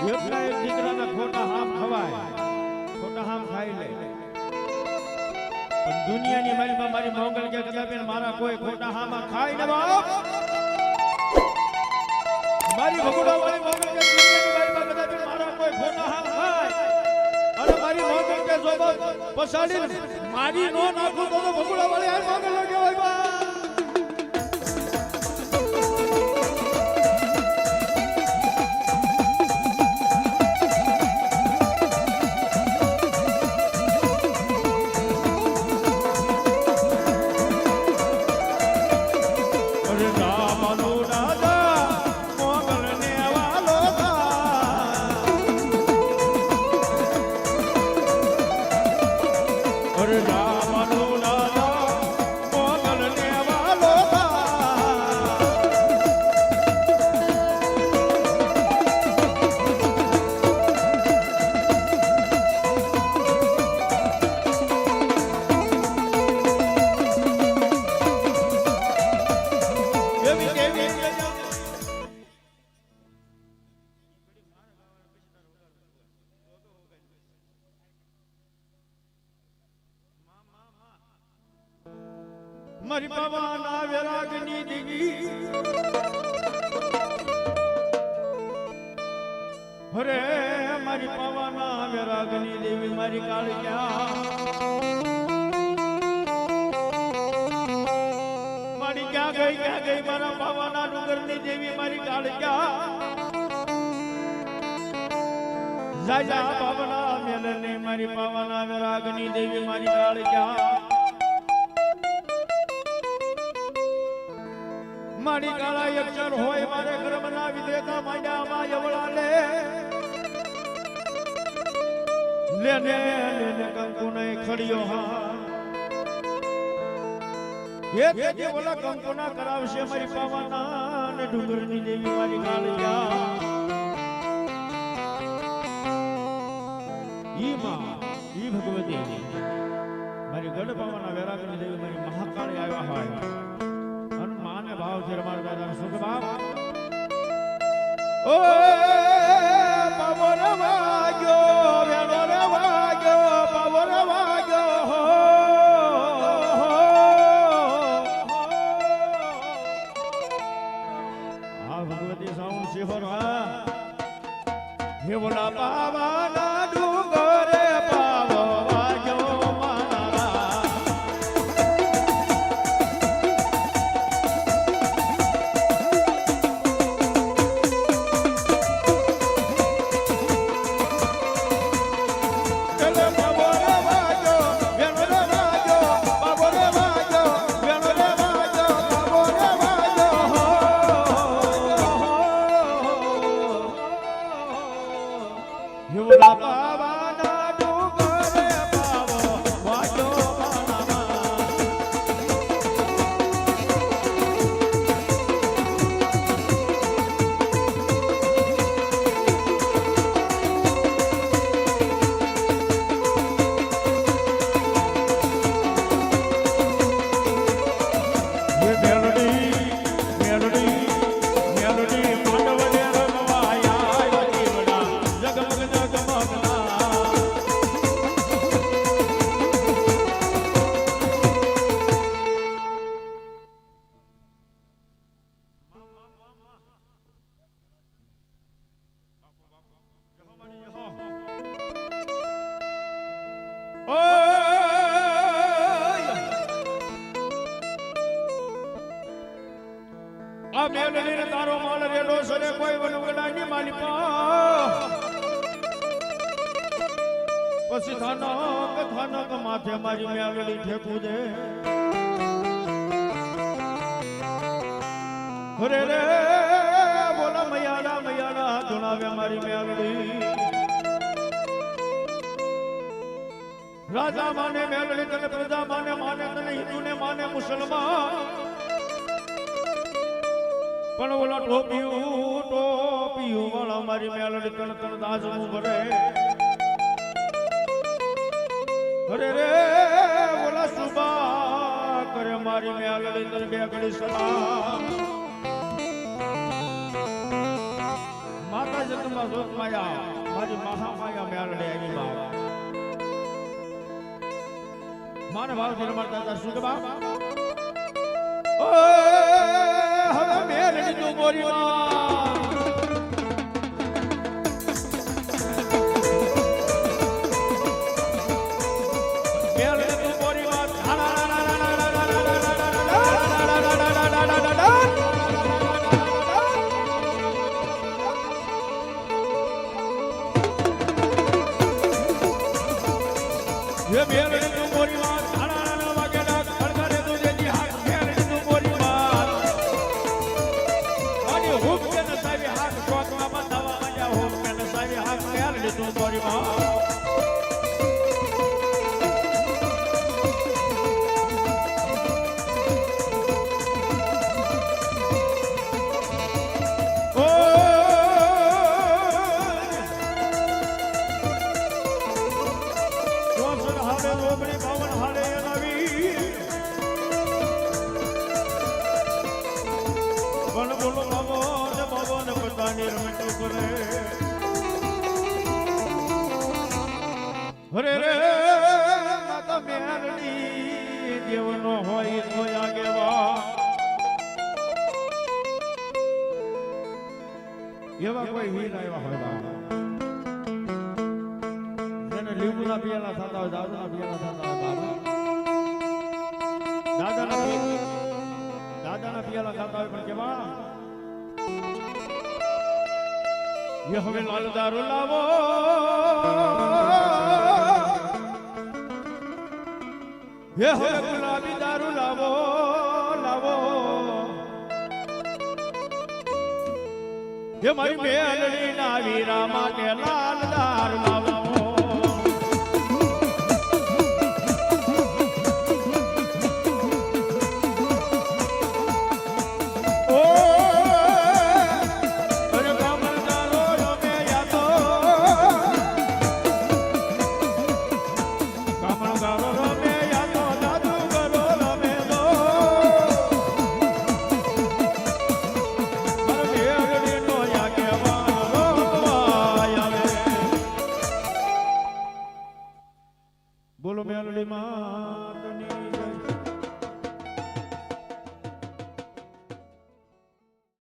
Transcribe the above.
એટલા એક દીકરાના ખોટા હામ ખવાય, ખોટા હામ ખાઈ લે. પણ દુનિયાની મારીમાં મારી મોગલ કે કદાચ મારા કોઈ ખોટા હામાં ખાય ને બાપ, મારી ભગુડા વાળી મોગલ કે દુનિયાની મારીમાં કદાચ મારા કોઈ ખોટા હામ ખાય અને મારી મોગલ કે જોબત પસાડી મારી નો નાખું તો ભગુડા વાળી આ મોગલ નો કહેવાય બા. મારી બાબાના વિરાગની દેવી હરે મારી બાબાના વિરાગની દેવી મારી કાળિયા મારી ક્યાં ગઈ મારા બાબાના ડુંગરની દેવી મારી કાળિયા જાજા બાબાના મેલને મારી બાબાના વિરાગની દેવી મારી કાળિયા મારી કાળા અક્ષર હોય મારે કર્મના વિધેતા માંડ્યામાં યવળા લે કંકુ નહીં ખડિયો હા એ તે ઓલા કંકુના કરાવશે મારી પાવાના ને ડુંગરની દેવી મારી કાળિયા ઈ માં ઈ ભગવતી મારી ગઢ પાવાના વેરાગની દેવી મારી મહાકાળી આવ્યા હોય ભાવ છે રમાડ દાદા સુખ બાપ ઓ પવન વાગ્યો વેલો રે વાગ્યો પવન વાગ્યો આ ભગવતી સાઉન્ડ શિવર હા હે બોલા પાવાના ડુંગરે પાવો વાગ્યો મેલડીને તારો માલ રેડો સરે કોઈ વનવડાની માલી પા પછી થાનક માથે મારી મેલડી ઠેકું દે હરે રે બોલા મૈયાડા ધુણાવે મારી મેલડી રાજા માને મેલડી તને પ્રજા માને તને હિન્દુ ને માને મુસલમાન પણ ઓલા ટોપિયું વાળા મારી મેલડી તણ દાજવું ભરે અરે રે ઓલા સુબા કરે મારી મેલડી તણ બે ઘડી સલામ માતા જગદંબા જોત માયા મારી મહામાયા મેળડે આવી બાપ માને ભાવથી રમાડતા હતા શું કે બાપ હવે મેળડી તું ગોરી ये मेरे तू मोरी बात खाना वागे ना खड़खड़े तुझे जी हाथ मेरे तू मोरी बात आणि हुक के न सावी हाथ शौक में बतावा मजा हुक के न सावी हाथ मेरे तू मोरी बात હરે રે માતા મેરડી દેવનો હોય તો આગેવા એવા કોઈ વીર આવ્યા હોય જેને લીંબુના પિયાલા થતા હોય દાદાના પિયાલા થતા હોય દાદાના પિયાલા ખાતા હોય પણ કેવા ये हमें लाल दारू लावो ये हमें गुलाबी दारू लावो लावो ये मारी मेलड़ी ना वीरा माटे लाल दारू लावो